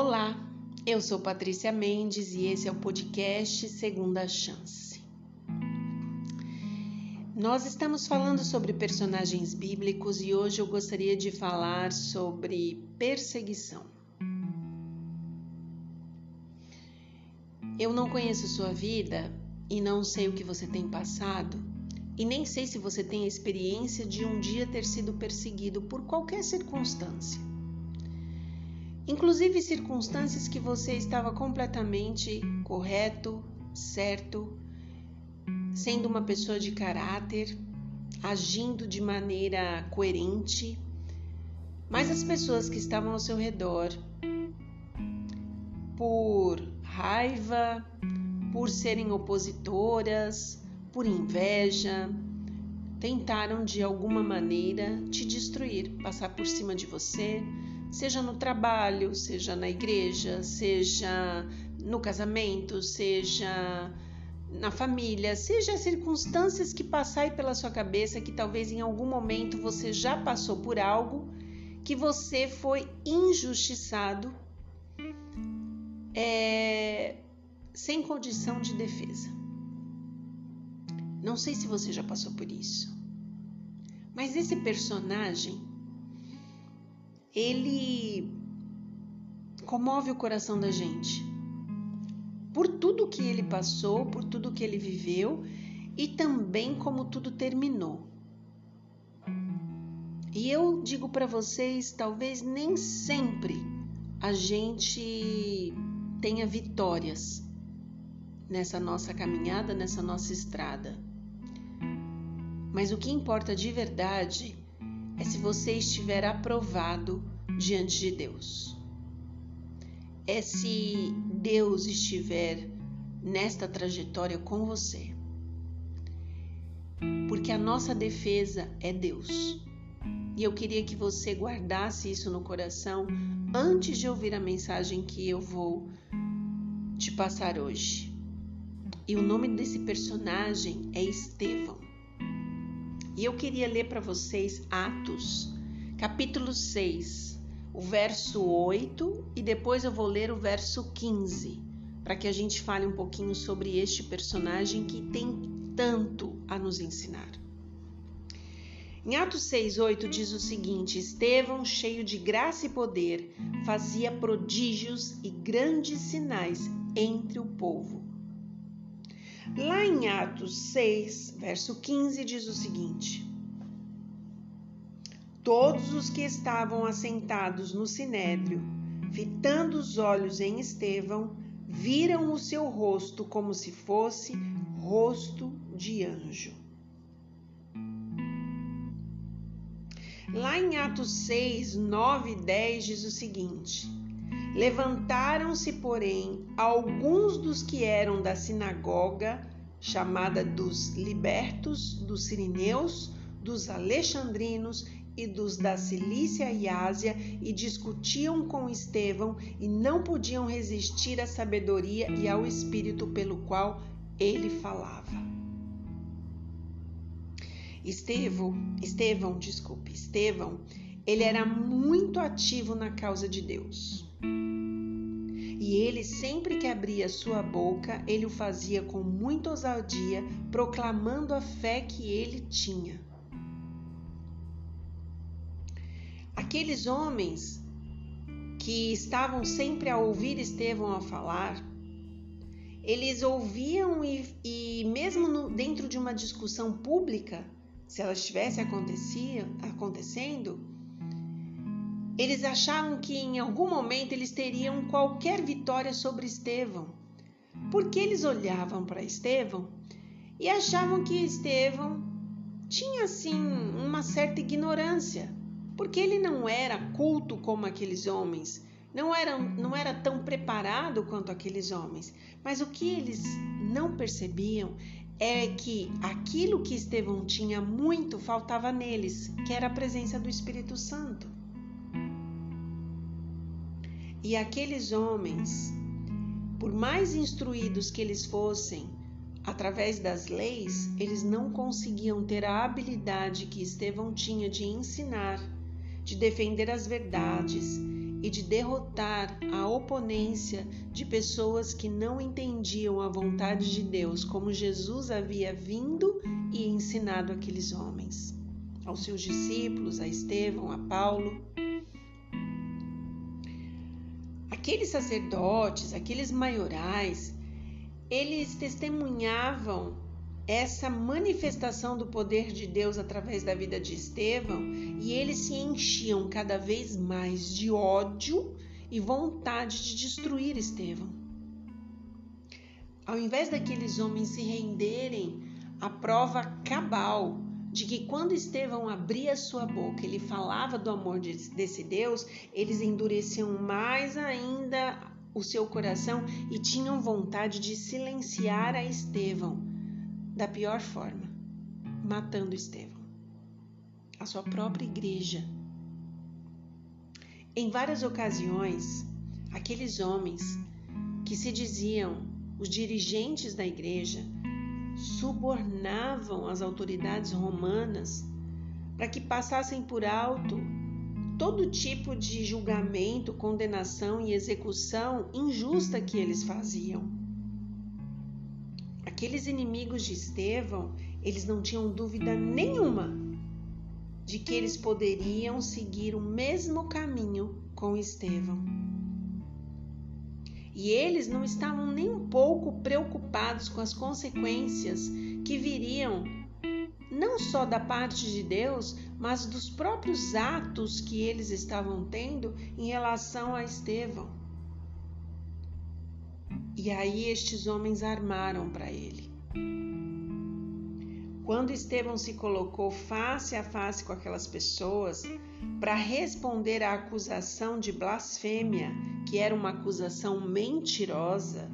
Olá, eu sou Patrícia Mendes e esse é o podcast Segunda Chance. Nós estamos falando sobre personagens bíblicos e hoje eu gostaria de falar sobre perseguição. Eu não conheço sua vida e não sei o que você tem passado e nem sei se você tem a experiência de um dia ter sido perseguido por qualquer circunstância. Inclusive circunstâncias que você estava completamente correto, certo, sendo uma pessoa de caráter, agindo de maneira coerente, mas as pessoas que estavam ao seu redor, por raiva, por serem opositoras, por inveja, tentaram de alguma maneira te destruir, passar por cima de você, seja no trabalho, seja na igreja, seja no casamento, seja na família, seja as circunstâncias que passarem pela sua cabeça, que talvez em algum momento você já passou por algo, que você foi injustiçado, sem condição de defesa. Não sei se você já passou por isso, mas esse personagem, ele comove o coração da gente por tudo que ele passou, por tudo que ele viveu e também como tudo terminou. E eu digo para vocês, talvez nem sempre a gente tenha vitórias nessa nossa caminhada, nessa nossa estrada. Mas o que importa de verdade é se você estiver aprovado diante de Deus. É se Deus estiver nesta trajetória com você. Porque a nossa defesa é Deus. E eu queria que você guardasse isso no coração antes de ouvir a mensagem que eu vou te passar hoje. E o nome desse personagem é Estevão. E eu queria ler para vocês Atos, capítulo 6, o verso 8, e depois eu vou ler o verso 15, para que a gente fale um pouquinho sobre este personagem que tem tanto a nos ensinar. Em Atos 6, 8 diz o seguinte: Estevão, cheio de graça e poder, fazia prodígios e grandes sinais entre o povo. Lá em Atos 6, verso 15, diz o seguinte: Todos os que estavam assentados no sinédrio, fitando os olhos em Estevão, viram o seu rosto como se fosse rosto de anjo. Lá em Atos 6, 9 e 10 diz o seguinte: Levantaram-se, porém, alguns dos que eram da sinagoga, chamada dos libertos, dos sirineus, dos alexandrinos e dos da Cilícia e Ásia, e discutiam com Estevão e não podiam resistir à sabedoria e ao espírito pelo qual ele falava. Estevão, ele era muito ativo na causa de Deus. E ele, sempre que abria sua boca, ele o fazia com muita ousadia, proclamando a fé que ele tinha. Aqueles homens que estavam sempre a ouvir Estevão a falar, eles ouviam e mesmo dentro de uma discussão pública, se ela estivesse acontecendo, eles achavam que em algum momento eles teriam qualquer vitória sobre Estevão, porque eles olhavam para Estevão e achavam que Estevão tinha assim uma certa ignorância, porque ele não era culto como aqueles homens, não era tão preparado quanto aqueles homens. Mas o que eles não percebiam é que aquilo que Estevão tinha muito faltava neles, que era a presença do Espírito Santo. E aqueles homens, por mais instruídos que eles fossem, através das leis, eles não conseguiam ter a habilidade que Estevão tinha de ensinar, de defender as verdades e de derrotar a oponência de pessoas que não entendiam a vontade de Deus, como Jesus havia vindo e ensinado aqueles homens, aos seus discípulos, a Estevão, a Paulo. Aqueles sacerdotes, aqueles maiorais, eles testemunhavam essa manifestação do poder de Deus através da vida de Estevão e eles se enchiam cada vez mais de ódio e vontade de destruir Estevão. Ao invés daqueles homens se renderem à prova cabal de que quando Estevão abria sua boca, ele falava do amor desse Deus, eles endureciam mais ainda o seu coração e tinham vontade de silenciar a Estevão da pior forma, matando Estevão, a sua própria igreja. Em várias ocasiões, aqueles homens que se diziam os dirigentes da igreja subornavam as autoridades romanas para que passassem por alto todo tipo de julgamento, condenação e execução injusta que eles faziam. Aqueles inimigos de Estevão, eles não tinham dúvida nenhuma de que eles poderiam seguir o mesmo caminho com Estevão. E eles não estavam nem um pouco preocupados com as consequências que viriam, não só da parte de Deus, mas dos próprios atos que eles estavam tendo em relação a Estevão. E aí estes homens armaram para ele. Quando Estevão se colocou face a face com aquelas pessoas para responder à acusação de blasfêmia, que era uma acusação mentirosa,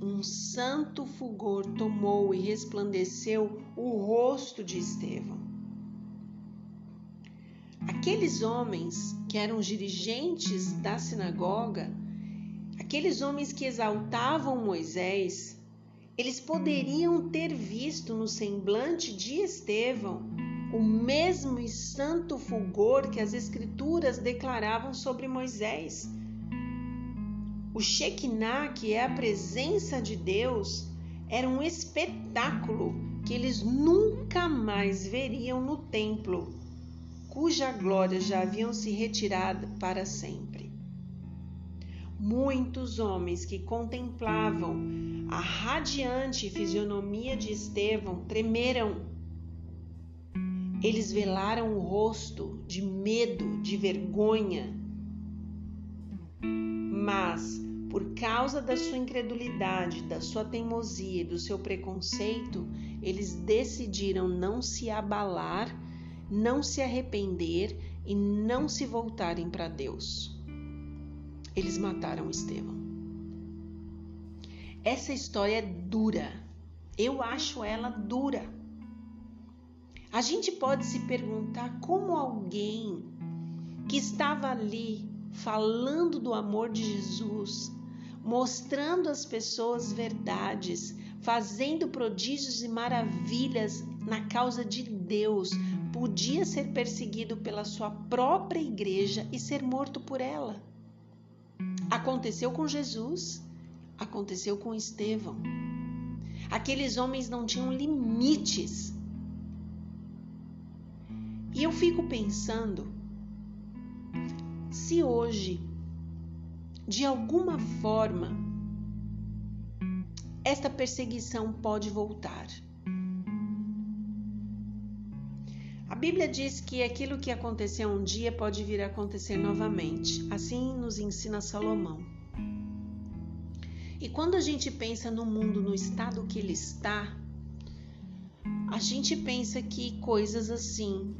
um santo fulgor tomou e resplandeceu o rosto de Estevão. Aqueles homens que eram os dirigentes da sinagoga, aqueles homens que exaltavam Moisés, eles poderiam ter visto no semblante de Estevão o mesmo e santo fulgor que as Escrituras declaravam sobre Moisés. O Shekinah, que é a presença de Deus, era um espetáculo que eles nunca mais veriam no templo, cuja glória já haviam se retirado para sempre. Muitos homens que contemplavam a radiante fisionomia de Estevão tremeram. Eles velaram o rosto de medo, de vergonha. Mas, por causa da sua incredulidade, da sua teimosia e do seu preconceito, eles decidiram não se abalar, não se arrepender e não se voltarem para Deus. Eles mataram Estevão. Essa história é dura. Eu acho ela dura. A gente pode se perguntar como alguém que estava ali falando do amor de Jesus, mostrando às pessoas verdades, fazendo prodígios e maravilhas na causa de Deus, podia ser perseguido pela sua própria igreja e ser morto por ela. Aconteceu com Jesus, aconteceu com Estevão. Aqueles homens não tinham limites. E eu fico pensando, se hoje, de alguma forma, esta perseguição pode voltar. A Bíblia diz que aquilo que aconteceu um dia pode vir a acontecer novamente. Assim nos ensina Salomão. E quando a gente pensa no mundo, no estado que ele está, a gente pensa que coisas assim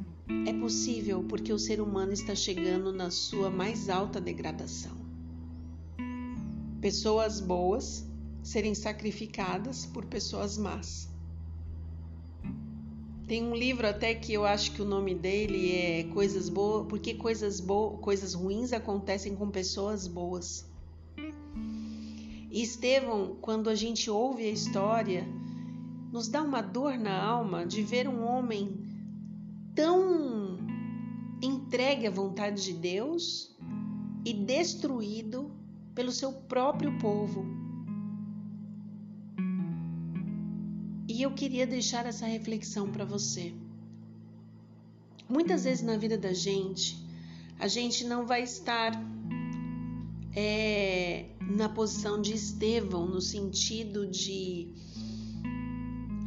é possível porque o ser humano está chegando na sua mais alta degradação. Pessoas boas serem sacrificadas por pessoas más. Tem um livro até que eu acho que o nome dele é Coisas Boas, porque coisas ruins acontecem com pessoas boas. E Estevão, quando a gente ouve a história, nos dá uma dor na alma de ver um homem tão entregue à vontade de Deus, e destruído pelo seu próprio povo. E eu queria deixar essa reflexão para você. Muitas vezes na vida da gente, a gente não vai estar na posição de Estevão, no sentido de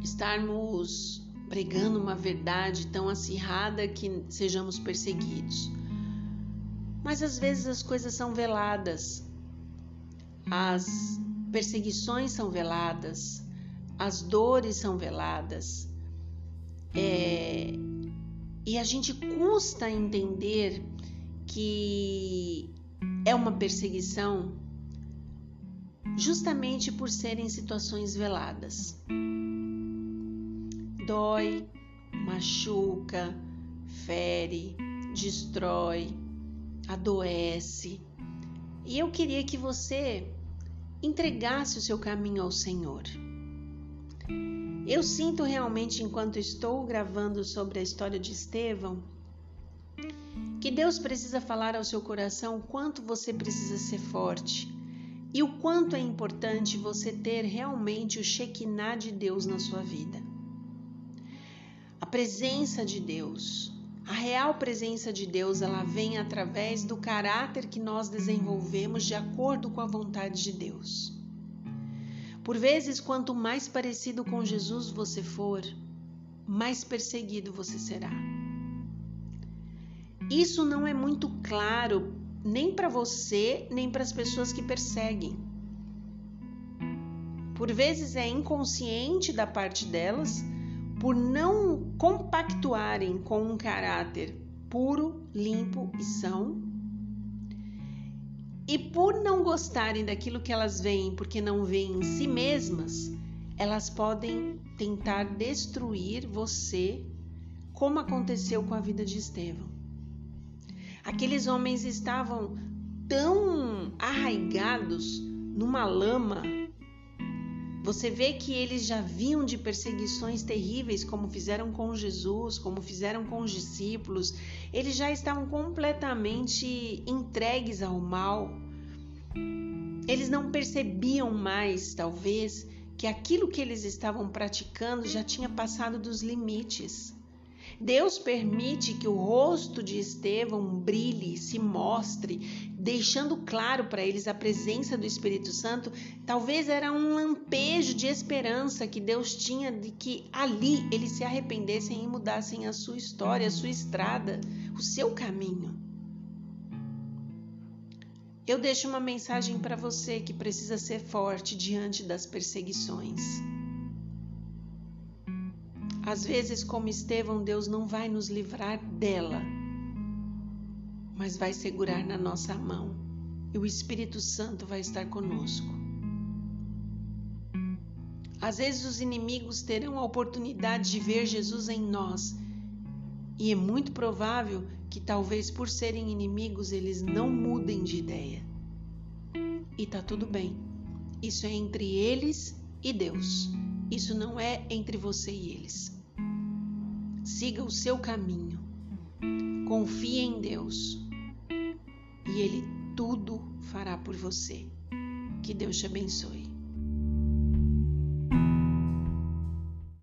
estarmos pregando uma verdade tão acirrada que sejamos perseguidos. Mas às vezes as coisas são veladas, as perseguições são veladas, as dores são veladas, e a gente custa entender que é uma perseguição justamente por serem situações veladas. Dói, machuca, fere, destrói, adoece. E eu queria que você entregasse o seu caminho ao Senhor. Eu sinto realmente, enquanto estou gravando sobre a história de Estevão, que Deus precisa falar ao seu coração o quanto você precisa ser forte e o quanto é importante você ter realmente o Shekinah de Deus na sua vida. A presença de Deus, a real presença de Deus, ela vem através do caráter que nós desenvolvemos de acordo com a vontade de Deus. Por vezes, quanto mais parecido com Jesus você for, mais perseguido você será. Isso não é muito claro nem para você, nem para as pessoas que perseguem. Por vezes é inconsciente da parte delas, por não compactuarem com um caráter puro, limpo e são, e por não gostarem daquilo que elas veem, porque não veem em si mesmas, elas podem tentar destruir você, como aconteceu com a vida de Estevão. Aqueles homens estavam tão arraigados numa lama. Você vê que eles já vinham de perseguições terríveis, como fizeram com Jesus, como fizeram com os discípulos. Eles já estavam completamente entregues ao mal. Eles não percebiam mais, talvez, que aquilo que eles estavam praticando já tinha passado dos limites. Deus permite que o rosto de Estevão brilhe, se mostre, deixando claro para eles a presença do Espírito Santo. Talvez era um lampejo de esperança que Deus tinha de que ali eles se arrependessem e mudassem a sua história, a sua estrada, o seu caminho. Eu deixo uma mensagem para você que precisa ser forte diante das perseguições. Às vezes, como Estevão, Deus não vai nos livrar dela, mas vai segurar na nossa mão e o Espírito Santo vai estar conosco. Às vezes os inimigos terão a oportunidade de ver Jesus em nós e é muito provável que talvez por serem inimigos eles não mudem de ideia. E tá tudo bem. Isso é entre eles e Deus. Isso não é entre você e eles. Siga o seu caminho. Confie em Deus. E Ele tudo fará por você. Que Deus te abençoe.